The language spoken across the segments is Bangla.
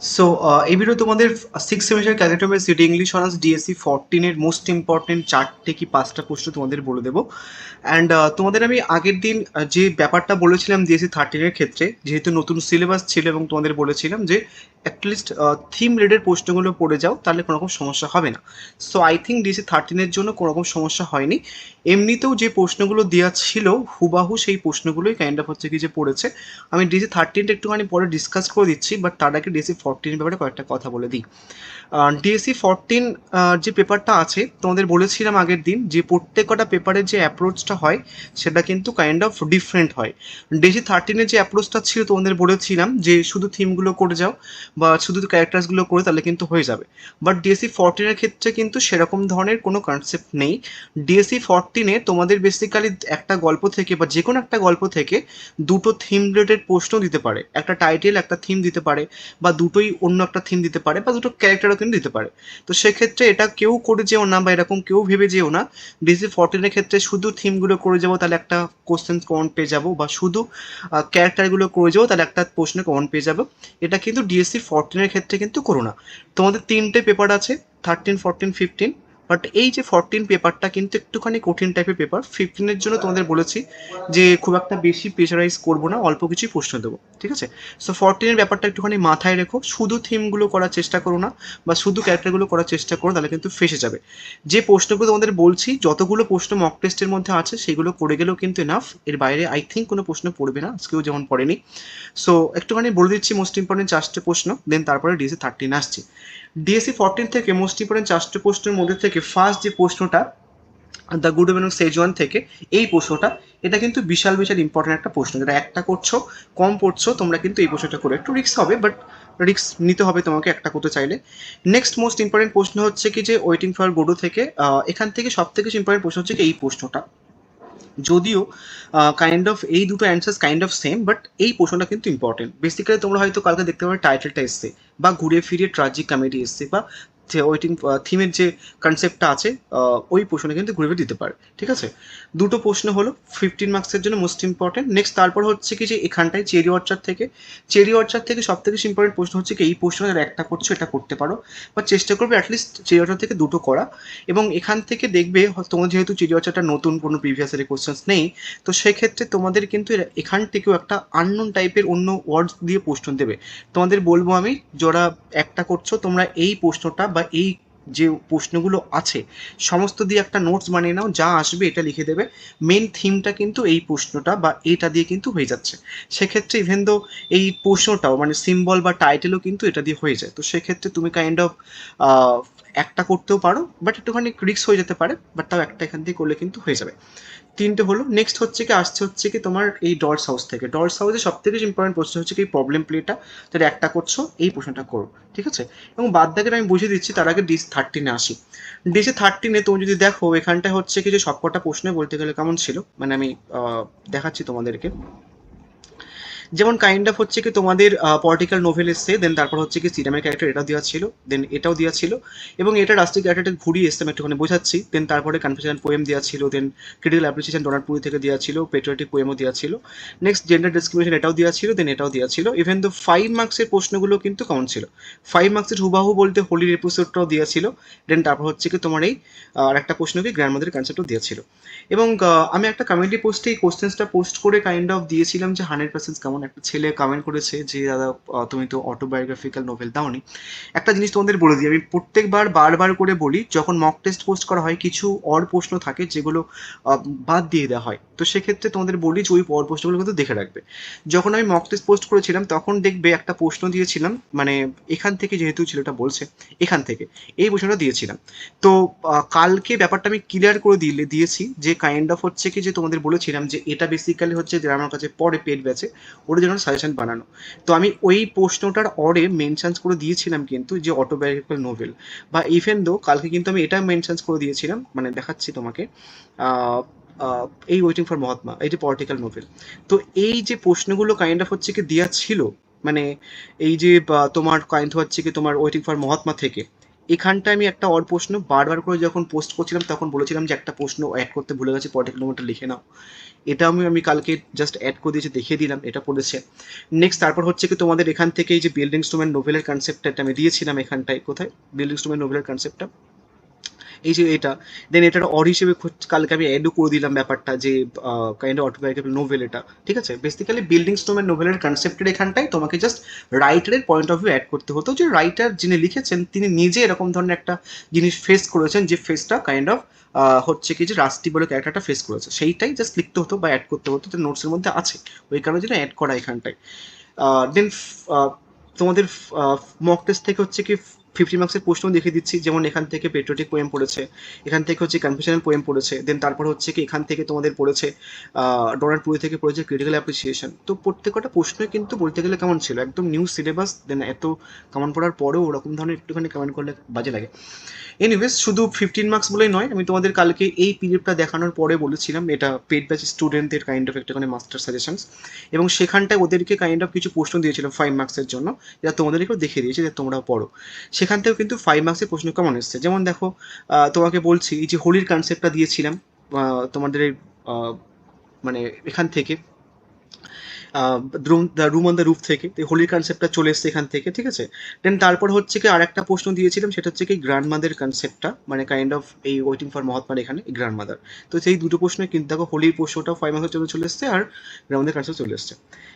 সো এই ভিডিও তোমাদের সিক্স সেমিস্টার ক্যালিটোমের সিটি ইংলিশ অনার্স ডিএসসি 14 এর মোস্ট ইম্পর্টেন্ট 4টে কি 5টা প্রশ্ন তোমাদের বলে দেবো। অ্যান্ড তোমাদের আমি আগের দিন যে ব্যাপারটা বলেছিলাম ডিএসসি 13 এর ক্ষেত্রে, যেহেতু নতুন সিলেবাস ছিল এবং তোমাদের বলেছিলাম যে অ্যাটলিস্ট থিম রিলেটেড প্রশ্নগুলো পড়ে যাও, তাহলে কোনো রকম সমস্যা হবে না। সো আই থিঙ্ক ডিএসসি 13 এর জন্য কোনো রকম সমস্যা হয়নি। এমনিতেও যে প্রশ্নগুলো দেওয়া ছিল হুবাহু সেই প্রশ্নগুলোই কাইন্ড অফ হচ্ছে কি যে পড়েছে। আমি ডিএসসি 13টা একটুখানি পরে ডিসকাস করে দিচ্ছি, বাট তার আগে ডিএসসি 14 ব্যাপারে কয়েকটা কথা বলে দিই। ডিএসসি 14 যে পেপারটা আছে তোমাদের বলেছিলাম আগের দিন যে প্রত্যেক কটা পেপারের যে অ্যাপ্রোচটা হয় সেটা কিন্তু কাইন্ড অফ ডিফারেন্ট হয়। ডিএসসি 13-এর যে অ্যাপ্রোচটা ছিল তোমাদের বলেছিলাম যে শুধু থিমগুলো করে যাও বা শুধু ক্যারেক্টার্সগুলো করে তাহলে কিন্তু হয়ে যাবে। বাট ডিএসসি 14-এর ক্ষেত্রে কিন্তু সেরকম ধরনের কোনো কনসেপ্ট নেই। ডিএসসি 14-এ তোমাদের বেসিক্যালি একটা গল্প থেকে বা যে কোনো একটা গল্প থেকে দুটো থিম রিলেটেড প্রশ্ন দিতে পারে, একটা টাইটেল একটা থিম দিতে পারে, বা দুটোই অন্য একটা থিম দিতে পারে, বা দুটো ক্যারেক্টারও কিন্তু দিতে পারে। তো সেক্ষেত্রে এটা কেউ করে যেও না বা এরকম কেউ ভেবে যেও না ডিএসসি 14-এর ক্ষেত্রে শুধু থিমগুলো করে যাবো তাহলে একটা কোশ্চেন কমন পেয়ে যাবো, বা শুধু ক্যারেক্টারগুলো করে যাবো তাহলে একটা প্রশ্ন কমন পেয়ে যাবো। এটা কিন্তু ডিএসসি 14-এর ক্ষেত্রে কিন্তু করো না। তোমাদের তিনটে পেপার আছে, 13, 14, 15। বাট এই যে 14 পেপারটা কিন্তু একটুখানি কঠিন টাইপের পেপার। 15-এর জন্য তোমাদের বলেছি যে খুব একটা বেশি প্রেশারাইজ করবো না, অল্প কিছুই প্রশ্ন দেবো, ঠিক আছে? সো 14-এর ব্যাপারটা একটুখানি মাথায় রেখো, শুধু থিমগুলো করার চেষ্টা করো না বা শুধু ক্যারেক্টারগুলো করার চেষ্টা করো, তাহলে কিন্তু ফেসে যাবে। যে প্রশ্নগুলো তোমাদের বলছি, যতগুলো প্রশ্ন মক টেস্টের মধ্যে আছে সেগুলো করে গেলেও কিন্তু এনাফ। এর বাইরে আই থিঙ্ক কোনো প্রশ্ন পড়বে না, আজকেও যেমন পড়েনি। সো একটুখানি বলে দিচ্ছি মোস্ট ইম্পর্টেন্ট 4টে প্রশ্ন, দেন তারপরে ডিএসসি 13 আসছে। ডিএসসি 14 থেকে মোস্ট ইম্পর্টেন্ট 4টে প্রশ্নের মধ্যে থেকে ফার্স্ট যে প্রশ্নটা দ্য গুড এবং সেজওয়ান থেকে, এই প্রশ্নটা এটা কিন্তু বিশাল বিশাল ইম্পর্টেন্ট একটা প্রশ্ন, যেটা একটা করছো কম পড়ছো তোমরা কিন্তু এই প্রশ্নটা করে একটু রিস্ক হবে, বাট রিস্ক নিতে হবে তোমাকে একটা করতে চাইলে। নেক্সট মোস্ট ইম্পর্টেন্ট প্রশ্ন হচ্ছে কি যে ওয়েটিং ফর গোডো থেকে, এখান থেকে সব থেকে ইম্পর্টেন্ট প্রশ্ন হচ্ছে কি এই প্রশ্নটা। যদিও কাইন্ড অফ এই দুটো answers kind of same, but এই প্রশ্নটা কিন্তু ইম্পর্টেন্ট। বেসিক্যালি তোমরা হয়তো কালকে দেখতে পাবে টাইটেলটা এসছে, বা ঘুরে ফিরে ট্রাজিক কমেডি এসছে, বা ওয়েটিং থিমের যে কনসেপ্টটা আছে ওই প্রশ্নটা কিন্তু ঘুরে ফিরে দিতে পারে, ঠিক আছে? দুটো প্রশ্ন হলো 15 মার্কসের জন্য মোস্ট ইম্পর্টেন্ট। নেক্সট তারপর হচ্ছে কি যে এখানটায় চেরি অর্চার থেকে, চেরি অর্চার থেকে সব থেকে ইম্পর্টেন্ট প্রশ্ন হচ্ছে কি এই প্রশ্নটা একটা করছো এটা করতে পারো, বা চেষ্টা করবে অ্যাটলিস্ট চেরি অর্চার থেকে দুটো করা। এবং এখান থেকে দেখবে তোমার যেহেতু চিড়িয়াখানাটা নতুন, কোনো প্রিভিয়াস ইয়ারের কোশ্চেন্স নেই, তো সেক্ষেত্রে তোমাদের কিন্তু এখান থেকেও একটা আননোন টাইপের অন্য ওয়ার্ডস দিয়ে প্রশ্ন দেবে। তোমাদের বলবো আমি, যারা একটা করছো তোমরা এই প্রশ্নটা বা এই যে প্রশ্নগুলো আছে সমস্ত দিয়ে একটা নোটস বানিয়ে নাও, যা আসবে এটা লিখে দেবে। মেন থিমটা কিন্তু এই প্রশ্নটা বা এটা দিয়ে কিন্তু হয়ে যাচ্ছে। সেক্ষেত্রে ইভেন দো এই প্রশ্নটাও মানে সিম্বল বা টাইটেলও কিন্তু এটা দিয়ে হয়ে যায়, তো সেক্ষেত্রে তুমি কাইন্ড অফ একটা করতেও পারো, বাট একটুখানি রিস্ক হয়ে যেতে পারে, বাট তাও একটা এখান থেকে করলে কিন্তু হয়ে যাবে। তিনটে হলো। নেক্সট হচ্ছে কি আসছে হচ্ছে কি তোমার এই ডর্স হাউস থেকে, ডর্স হাউসে সব থেকে ইম্পর্টেন্ট প্রশ্ন হচ্ছে কি প্রবলেম প্লেটা, যেটা একটা করছো এই প্রশ্নটা করো, ঠিক আছে? এবং বাদ দাগের আমি বুঝিয়ে দিচ্ছি, তার আগে ডিস 13-এ আসি। ডিসে 13-এ তুমি যদি দেখো এখানটা হচ্ছে কি যে সবকটা প্রশ্ন বলতে গেলে কেমন ছিল, মানে আমি দেখাচ্ছি তোমাদেরকে। যেমন কাইন্ড অফ হচ্ছে কি তোমাদের পলিটিক্যাল নোভেল এসছে, দেন তারপর হচ্ছে কি সিরামের ক্যারেক্টার এটাও দেওয়া ছিল, দেন এটাও দেওয়া ছিল, এবং এটা রাষ্ট্রিক ক্যারেক্টারটা ঘুরিয়ে এসছে আমি একটুখানি বোঝাচ্ছি। দেন তারপরে কনফেশন পোয়েম দেওয়া ছিল, দেন ক্রিটিক্যাল অ্যাপ্রিসিয়েশন ডোনাল্ড পুরি থেকে দেওয়া ছিল, পেট্রিয়টিক পোয়েমও দেওয়া ছিল। নেক্সট জেন্ডার ডিসক্রিমিনেশন এটাও দেওয়া ছিল, দেন এটাও দেওয়া ছিল। ইভেন দ্য 5 মার্কসের প্রশ্নগুলো কিন্তু কমন ছিল। 5 মার্কসের হুবাহু বলতে হোলির এপিসোডটাও দেওয়া ছিল। দেন তারপর হচ্ছে কি তোমার এই আর একটা প্রশ্ন কি গ্র্যান্ড মাদারের কনসেপ্টও দেওয়া ছিল। এবং আমি একটা কমেন্টি পোস্টে এই কোশ্চেন্সটা পোস্ট করে কাইন্ড অফ দিয়েছিলাম যে 100% কেমন। একটা ছেলে কমেন্ট করেছে যে দাদা তুমি তো অটোবায়োগ্রাফিক্যাল নোভেল দাওনি। একটা জিনিস তোমাদের বলে দিই, আমি প্রত্যেকবার বারবার করে বলি, যখন মক টেস্ট পোস্ট করা হয় কিছু অড প্রশ্ন থাকে যেগুলো বাদ দিয়ে দেওয়া হয়, তো সেক্ষেত্রে তোমাদের বলি যে ওই অড প্রশ্নগুলো কিন্তু দেখে রাখবে। যখন আমি মক টেস্ট পোস্ট করেছিলাম তখন দেখবে একটা প্রশ্ন দিয়েছিলাম, মানে এখান থেকে যেহেতু ছেলেটা বলছে এখান থেকে এই প্রশ্নটা দিয়েছিলাম। তো কালকে ব্যাপারটা আমি ক্লিয়ার করে দিয়েছি যে কাইন্ড অফ হচ্ছে কি যে তোমাদের বলেছিলাম যে এটা বেসিক্যালি হচ্ছে যে আমার কাছে পরে পেড ব্যাচে ওর জন্য সাজেশন বানানো। তো আমি ওই প্রশ্নটার অরে মেনশনস করে দিয়েছিলাম কিন্তু যে অটোবায়োগ্রাফিক্যাল নোভেল, বা ইভেন দো কালকে কিন্তু আমি এটা মেনশনস করে দিয়েছিলাম, মানে দেখাচ্ছি তোমাকে। আহ, এই ওয়েটিং ফর মহাত্মা এই যে পলিটিক্যাল নোভেল। তো এই যে প্রশ্নগুলো কাইন্ড অফ হচ্ছে কি দেওয়া ছিল, মানে এই যে তোমার কাইন্ড হচ্ছে কি তোমার ওয়েটিং ফর মহাত্মা থেকে এখানটায় আমি একটা অড প্রশ্ন বারবার করে যখন পোস্ট করছিলাম তখন বলেছিলাম যে একটা প্রশ্ন অ্যাড করতে ভুলে গেছি, 40 কিলোমিটার লিখে নাও। এটা আমি কালকে জাস্ট অ্যাড করে দিয়েছি, দেখিয়ে দিলাম, এটা পড়েছে। নেক্সট তারপর হচ্ছে কি তোমাদের এখান থেকে এই যে বিল্ডিং স্টোমেন নোভেলের কনসেপ্টটা, এটা আমি দিয়েছিলাম এখানটায়, কোথায় বিল্ডিং স্টোমেন নোভেলের কনসেপ্টটা, এই যে এটা। দেন এটার অর হিসেবে কালকে আমি অ্যাডও করে দিলাম ব্যাপারটা যে কাইন্ড অফ অটোবায়োগ্রাফিক্যাল নোভেল এটা, ঠিক আছে। বেসিক্যালি বিল্ডিং স্টোমেন নোভেলের কনসেপ্টের এখানটাই তোমাকে জাস্ট রাইটারের পয়েন্ট অফ ভিউ অ্যাড করতে হতো, যে রাইটার যিনি লিখেছেন তিনি নিজে এরকম ধরনের একটা জিনিস ফেস করেছেন, যে ফেসটা কাইন্ড অফ হচ্ছে কি যে রাস্টি বলে ক্যারেক্টারটা ফেস করেছে, সেইটাই জাস্ট লিখতে হতো বা অ্যাড করতে হতো, যে নোটসের মধ্যে আছে, ওই কারণে যেটা অ্যাড করা এখানটায়। দেন তোমাদের মক টেস্ট থেকে হচ্ছে কি 50 মার্কসের প্রশ্ন দেখে দিচ্ছি, যেমন এখান থেকে পেট্রোটিক পোয়েম পড়েছে, এখান থেকে হচ্ছে কনফেশনাল পোয়েম পড়েছে, দেন তারপর হচ্ছে কি এখান থেকে তোমাদের পড়েছে ডোনাল্ড পুরি থেকে পড়েছে ক্রিটিক্যাল অ্যাপ্রিসিয়েশন। তো প্রত্যেকটা প্রশ্নই কিন্তু বলতে গেলে কেমন ছিল, একদম নিউ সিলেবাস, দেন এত কমন পড়ার পরেও ওরকম ধরনের একটুখানি কমেন্ট করলে বাজে লাগে। এনিওয়েজ শুধু 15 মার্কস বলেই নয়, আমি তোমাদের কালকে এই পিডিএফটা দেখানোর পরে বলেছিলাম এটা পেড ব্যাচ স্টুডেন্টদের কাইন্ড অফ একটুখানি মাস্টার সাজেশনস, এবং সেখানটায় ওদেরকে কাইন্ড অফ কিছু প্রশ্ন দিয়েছিলাম 5 মার্কসের জন্য, যেটা তোমাদেরকেও দেখিয়ে দিয়েছি যে তোমরাও পড়ো। সেখান থেকেও কিন্তু 5 মার্কসের প্রশ্ন কেমন এসছে, যেমন দেখো তোমাকে বলছি এই যে হোলির কনসেপ্টটা দিয়েছিলাম তোমাদের এই মানে এখান থেকে রুম অন দ্য রুফ থেকে, তো হোলির কনসেপ্টটা চলে এসছে এখান থেকে, ঠিক আছে। দেন তারপর হচ্ছে কি আর একটা প্রশ্ন দিয়েছিলাম, সেটা হচ্ছে কি গ্র্যান্ড মাদার কনসেপ্টটা, মানে কাইন্ড অফ এই ওয়েটিং ফর মহাত্মার এখানে গ্র্যান্ড মাদার। তো সেই দুটো প্রশ্ন কিন্তু দেখো হোলির প্রশ্নটাও 5 মার্কসের জন্য চলে এসছে, আর গ্র্যান্ড মাদার কনসেপ্ট চলে এসছে।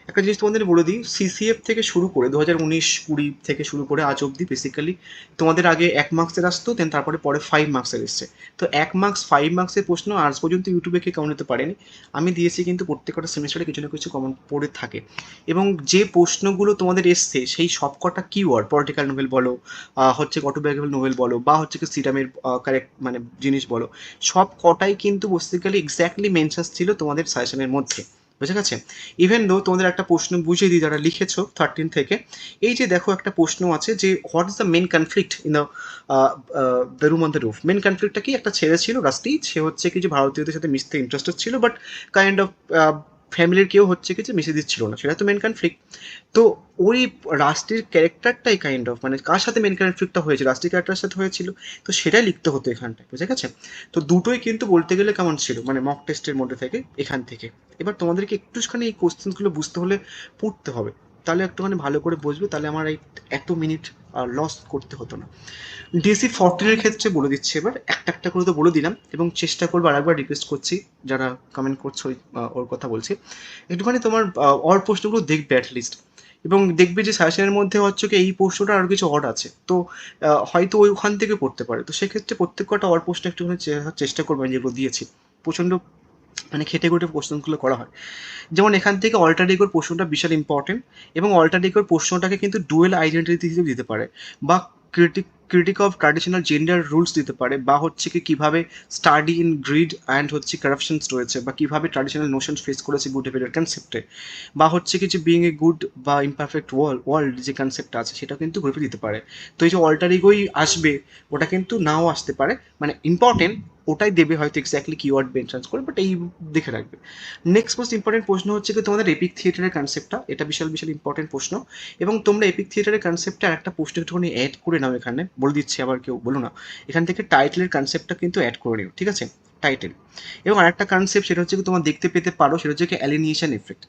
একটা জিনিস তোমাদের বলে দিই, সিসিএফ থেকে শুরু করে 2019-20 থেকে শুরু করে আজ অবধি বেসিক্যালি তোমাদের আগে 1 মার্কসের আসতো, দেন তারপরে পরে 5 মার্কসের এসছে। তো 1 মার্কস 5 মার্কসের প্রশ্ন আজ পর্যন্ত ইউটিউবে কে কমন হতে পারেনি, আমি দিয়েছি কিন্তু প্রত্যেকটা সেমিস্টারে কিছু না কিছু কমন পড়ে থাকে। এবং যে প্রশ্নগুলো তোমাদের এসছে সেই সবকটা কিওয়ার্ড, পলিটিক্যাল নোভেল বলো, হচ্ছে অটোবায়োগ্রাফিক্যাল নোভেল বলো, বা হচ্ছে কি সিরামের কারেক্ট মানে জিনিস বলো, সব কটাই কিন্তু বেসিক্যালি এক্স্যাক্টলি মেনশাস ছিল তোমাদের সাজেশনের মধ্যে, বুঝে গেছে। ইভেন দো তোমাদের একটা প্রশ্ন বুঝিয়ে দিই যারা লিখেছো 13 থেকে, এই যে দেখো একটা প্রশ্ন আছে যে what is the main conflict in the room on the roof. Main কনফ্লিক্টটা কি, একটা ছেলে ছিল রাস্টি, সে হচ্ছে কি যে ভারতীয়দের সাথে মিশতে ইন্টারেস্টেড ছিল, বাট কাইন্ড অফ ফ্যামিলির কেউ হচ্ছে কি যে মিশে দিচ্ছিল না, সেটা তো মেন কনফ্লিক্ট। তো ওই রাষ্ট্রের ক্যারেক্টারটাই কাইন্ড অফ মানে কার সাথে মেন কনফ্লিক্টটা হয়েছিল, রাষ্ট্রের ক্যারেক্টারের সাথে হয়েছিল, তো সেটাই লিখতে হতো এখানটায়, বুঝে গেছে। তো দুটোই কিন্তু বলতে গেলে কেমন ছিল মানে মক টেস্টের মধ্যে থেকে এখান থেকে। এবার তোমাদেরকে একটুখানি এই কোশ্চেনগুলো বুঝতে হলে পড়তে হবে, তাহলে একটুখানি ভালো করে বুঝবে, তাহলে আমার এই এত মিনিট লস করতে হতো না। ডিএসসি 14-এর ক্ষেত্রে বলে দিচ্ছি, এবার একটা একটা করে তো বলে দিলাম, এবং চেষ্টা করবো আরেকবার রিকোয়েস্ট করছি যারা কমেন্ট করছো ওর কথা বলছি, একটুখানি তোমার অর প্রশ্নগুলো দেখবে অ্যাটলিস্ট, এবং দেখবে যে সাজেশনের মধ্যে হচ্ছে কি এই প্রশ্নটা আরও কিছু অড আছে, তো হয়তো ওখান থেকে পড়তে পারে, তো সেক্ষেত্রে প্রত্যেক কটা অর প্রশ্ন একটুখানি চেষ্টা করবেন যেগুলো দিয়েছি। প্রচণ্ড মানে খেটে খুঁটে কোশ্চেনগুলো করা হয়, যেমন এখান থেকে অল্টার ইগোর প্রশ্নটা বিশাল ইম্পর্টেন্ট, এবং অল্টার ইগোর প্রশ্নটাকে কিন্তু ডুয়েল আইডেন্টিটি হিসেবে দিতে পারে, বা critic of traditional gender rules দিতে পারে, বা হচ্ছে কি কীভাবে স্টাডি ইন গ্রিড অ্যান্ড হচ্ছে কারাপশনস রয়েছে, বা কীভাবে ট্র্যাডিশনাল নোশন ফেস করেছে গুড বিহেভিয়ার কনসেপ্টে, বা হচ্ছে কি যে বিং এ গুড বা ইমপারফেক্ট ওয়ার্ল্ড যে কনসেপ্টটা আছে সেটা কিন্তু গ্রুপে দিতে পারে। তো এই যে অল্টার ইগোই আসবে, ওটা কিন্তু নাও আসতে পারে, মানে ইম্পর্টেন্ট ওটাই দেবে হয়তো এক্স্যাক্টলি কিওয়ার্ড মেনশন করে, বাট এই দেখে রাখবে। নেক্সট মোস্ট ইম্পর্টেন্ট প্রশ্ন হচ্ছে কি তোমাদের এপিক থিয়েটারের কনসেপ্টটা, এটা বিশাল বিশাল ইম্পর্টেন্ট প্রশ্ন, এবং তোমরা এপিক থিয়েটারের কনসেপ্টে একটা প্রশ্ন একটুখানি অ্যাড করে নাও, এখানে বলে দিচ্ছি আবার কেউ বলো না, এখান থেকে টাইটেলের কনসেপ্টটা কিন্তু অ্যাড করে নিও, ঠিক আছে, টাইটেল। এবং আরেকটা কনসেপ্ট সেটা হচ্ছে কি তোমরা দেখতে পেতে পারো, সেটা হচ্ছে কি অ্যালিনিয়েশন এফেক্ট।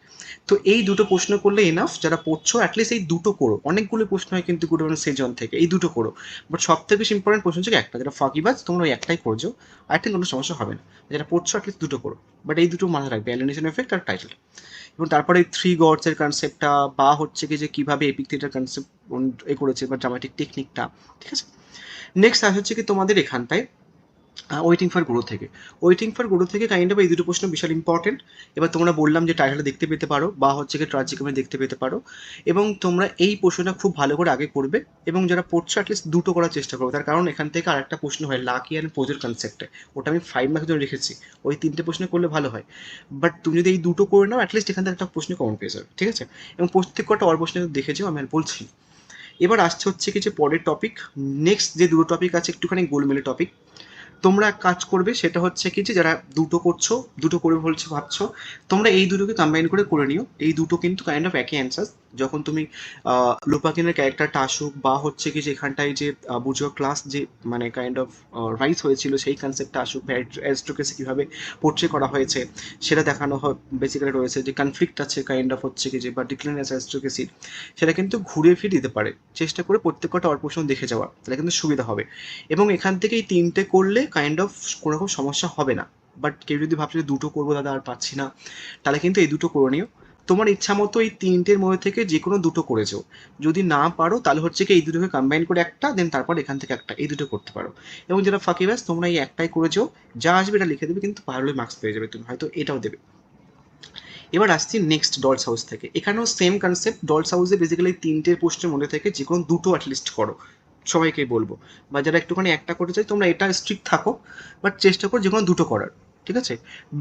তো এই দুটো প্রশ্ন করলে এনাফ, যারা পড়ছো অ্যাটলিস্ট এই দুটো করো, অনেকগুলো প্রশ্ন হয় কিন্তু গুড সেজন থেকে, এই দুটো করো, বাট সব থেকে বেশি ইম্পর্টেন্ট প্রশ্ন হচ্ছে একটা, যেটা ফাঁকিবাজ তোমরা ওই একটাই করছো, আই থিঙ্ক কোনো সমস্যা হবে না, যেটা পড়ছো অ্যাটলিস্ট দুটো করো, বাট এই দুটো মাথায় রাখবে, অ্যালিনেশন এফেক্ট আর টাইটেল। এবং তারপরে থ্রি গডসের কনসেপ্টটা, বা হচ্ছে কি যে কীভাবে এপিক থিয়েটার কনসেপ্ট এ করেছে বা ড্রামাটিক টেকনিকটা, ঠিক আছে। নেক্সট আর হচ্ছে কি তোমাদের এখানটায় ওয়েটিং ফর গ্রো থেকে, ওয়েটিং ফর গ্রো থেকে কাইন্ড অফ এই দুটো প্রশ্ন বিশাল ইম্পর্টেন্ট। এবার তোমরা বললাম যে টাইটেলটা দেখতে পেতে পারো, বা হচ্ছে কি ট্রাজিকমে দেখতে পেতে পারো, এবং তোমরা এই প্রশ্নটা খুব ভালো করে আগে করবে, এবং যারা পড়ছো অ্যাটলিস্ট দুটো করার চেষ্টা করবে, তার কারণ এখান থেকে আরেকটা প্রশ্ন হয় লাকি অ্যান্ড পোজের কনসেপ্টে, ওটা আমি 5 মার্কের জন্য রেখেছি, ওই 3টে প্রশ্ন করলে ভালো হয়, বাট তুমি যদি এই দুটো করে নাও অ্যাটলিস্ট এখান থেকে একটা প্রশ্ন কমন পেয়ে যাবে, ঠিক আছে। এবং প্রত্যেক কটা অল প্রশ্ন দেখে যাও, আমি আর বলছি। এবার আসছে হচ্ছে কি যে পরের টপিক, নেক্সট যে দুটো টপিক আছে একটুখানি গোলমেলে টপিক, তোমরা এক কাজ করবে, সেটা হচ্ছে কি যে যারা দুটো করছো, দুটো করে বলছো ভাবছো, তোমরা এই দুটোকে কম্বাইন করে নিও, এই দুটো কিন্তু কাইন্ড অফ একই অ্যান্সার, যখন তুমি লুপাকিনের ক্যারেক্টারটা আসুক, বা হচ্ছে কি যে এখানটায় যে বুঝো ক্লাস যে মানে কাইন্ড অফ রাইস হয়েছিল সেই কনসেপ্টটা আসুক, অ্যারিস্টোক্রেসি কীভাবে পোর্ট্রে করা হয়েছে সেটা দেখানো হয় বেসিক্যালি রয়েছে, যে কনফ্লিক্ট আছে কাইন্ড অফ হচ্ছে কি যে বা ডিক্লিনেস অ্যারিস্টোক্রেসির, সেটা কিন্তু ঘুরে ফিরে দিতে পারে। চেষ্টা করে প্রত্যেকটা অল্পোষণ দেখে যাওয়া, তাহলে কিন্তু সুবিধা হবে। এবং এখান থেকে এই 3টে করলে কাইন্ড অফ কোনো রকম সমস্যা হবে না। বাট কেউ যদি ভাবছে যে দুটো করবো দাদা আর পাচ্ছি না, তাহলে কিন্তু এই দুটো করে নিও। তোমার ইচ্ছা মতো এই 3টের মধ্যে থেকে যে কোনো দুটো করেছো। যদি না পারো তাহলে হচ্ছে কি এই দুটোকে কম্বাইন করে একটা, দেন তারপর এখান থেকে একটা, এই দুটো করতে পারো। এবং যেটা ফাঁকিবাজ তোমরা এই একটাই করেছো, যা আসবে এটা লিখে দেবে, কিন্তু ভালোই মার্কস পেয়ে যাবে তুমি, হয়তো এটাও দেবে। এবার আসছি নেক্সট ডলস হাউস থেকে। এখানেও সেম কনসেপ্ট, ডলস হাউসে বেসিক্যালি 3টের পোস্টের মধ্যে থেকে যে কোনো দুটো অ্যাটলিস্ট করো, সবাইকে বলবো। বা যারা একটুখানি একটা করতে চাই তোমরা এটা স্ট্রিক্ট থাকো, বাট চেষ্টা করো যে কোনো দুটো করার, ঠিক আছে।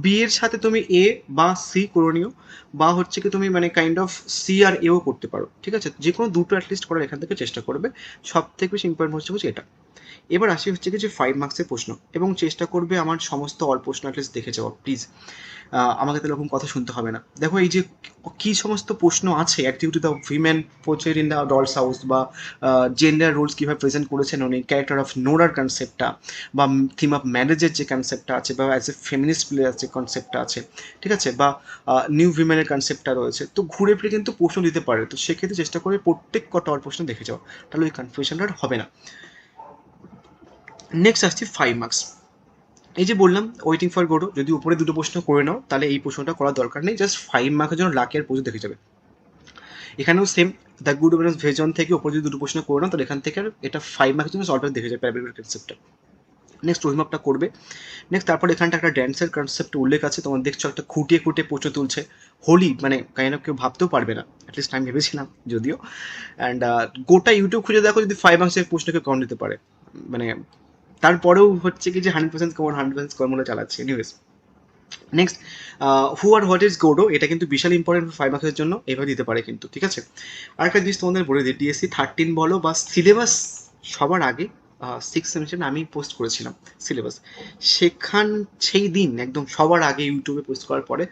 বি এর সাথে তুমি এ বা সি করে নিও, বা হচ্ছে কি তুমি মানে কাইন্ড অফ সি আর এও করতে পারো, ঠিক আছে। যে কোনো দুটো অ্যাটলিস্ট করার এখান থেকে চেষ্টা করবে। সব থেকে বেশি ইম্পর্টেন্ট হচ্ছে এটা। এবার আসি হচ্ছে কি যে 5 মার্কসের প্রশ্ন, এবং চেষ্টা করবে আমার সমস্ত অল প্রশ্ন অ্যাটলিস্ট দেখে যাওয়া প্লিজ। আমাকে তো এরকম কথা শুনতে হবে না। দেখো এই যে কী সমস্ত প্রশ্ন আছে, activity the women পোর্ট্রেড in the dolls house, বা জেন্ডার রোলস কীভাবে প্রেজেন্ট করেছেন উনি, ক্যারেক্টার অফ নোরার কনসেপ্টটা, বা থিম অফ ম্যারেজের যে কনসেপ্টটা আছে, বা অ্যাজ এ ফেমিনিস্ট প্লেয়ার যে কনসেপ্টটা আছে, ঠিক আছে, বা নিউ উইমেনের কনসেপ্টটা রয়েছে, তো ঘুরে ফিরে কিন্তু প্রশ্ন দিতে পারে। তো সেক্ষেত্রে চেষ্টা করে প্রত্যেক কটা অল প্রশ্ন দেখে যাওয়া, তাহলে ওই কনফিউশনটা আর হবে না। নেক্সট আসছি 5 মার্কস। এই যে বললাম ওয়েটিং ফর গোডো, যদি উপরে দুটো প্রশ্ন করে নাও তাহলে এই প্রশ্নটা করার দরকার নেই, জাস্ট 5 মার্কের জন্য লাকি আর পুজো দেখে যাবে। এখানেও সেম, দ্য গুড ওমেন্স ভেজন থেকে উপরে যদি দুটো প্রশ্ন করে নাও তাহলে এখান থেকে এটা 5 মার্কের জন্য সলভ দেখে যাবে প্যারামেডিক কনসেপ্টটা। নেক্সট রোহিমাপটা করবে। নেক্সট তারপর এখানটা একটা ড্যান্সের কনসেপ্ট উল্লেখ আছে, তোমার দেখছো একটা খুঁটিয়ে খুঁটিয়ে প্রশ্ন তুলছে, হোলি মানে কাইন্ড অফ কেউ ভাবতেও পারবে না, অ্যাটলিস্ট আমি ভেবেছিলাম যদিও। অ্যান্ড গোটা ইউটিউব খুঁজে দেখো যদি 5 মার্কসের প্রশ্নকে কম দিতে পারে, মানে তারপরেও হচ্ছে কি যে 100% কমন 100% কমন চালাচ্ছে। Anyways next, who are what is Godot, এটা কিন্তু বিশাল ইম্পর্টেন্ট 5 মার্কসের জন্য, এভাবে দিতে পারে কিন্তু, ঠিক আছে। আরেকটা জিনিস তোমাদের বলে দিই, ডিএসসি 13 বলো বা সিলেবাস, সবার আগে 6 সেমিস্টার আমি পোস্ট করেছিলাম সিলেবাস, সেখান সেই দিন একদম সবার আগে ইউটিউবে পোস্ট করার পরে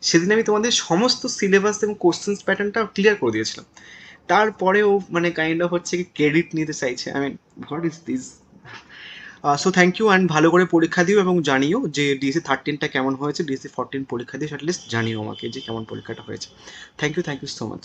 সেদিন আমি তোমাদের সমস্ত সিলেবাস এবং কোশ্চেন্স প্যাটার্নটা ক্লিয়ার করে দিয়েছিলাম। তারপরেও মানে কাইন্ড অফ হচ্ছে কি ক্রেডিট নিতে চাইছে, I mean what is this. So thank you, and ভালো করে পরীক্ষা দিও এবং জানিও যে ডিএসসি 13টা কেমন হয়েছে, ডিএসসি 14 পরীক্ষা দিয়ে অ্যাটলিস্ট জানিও আমাকে যে কেমন পরীক্ষাটা হয়েছে। Thank you so much.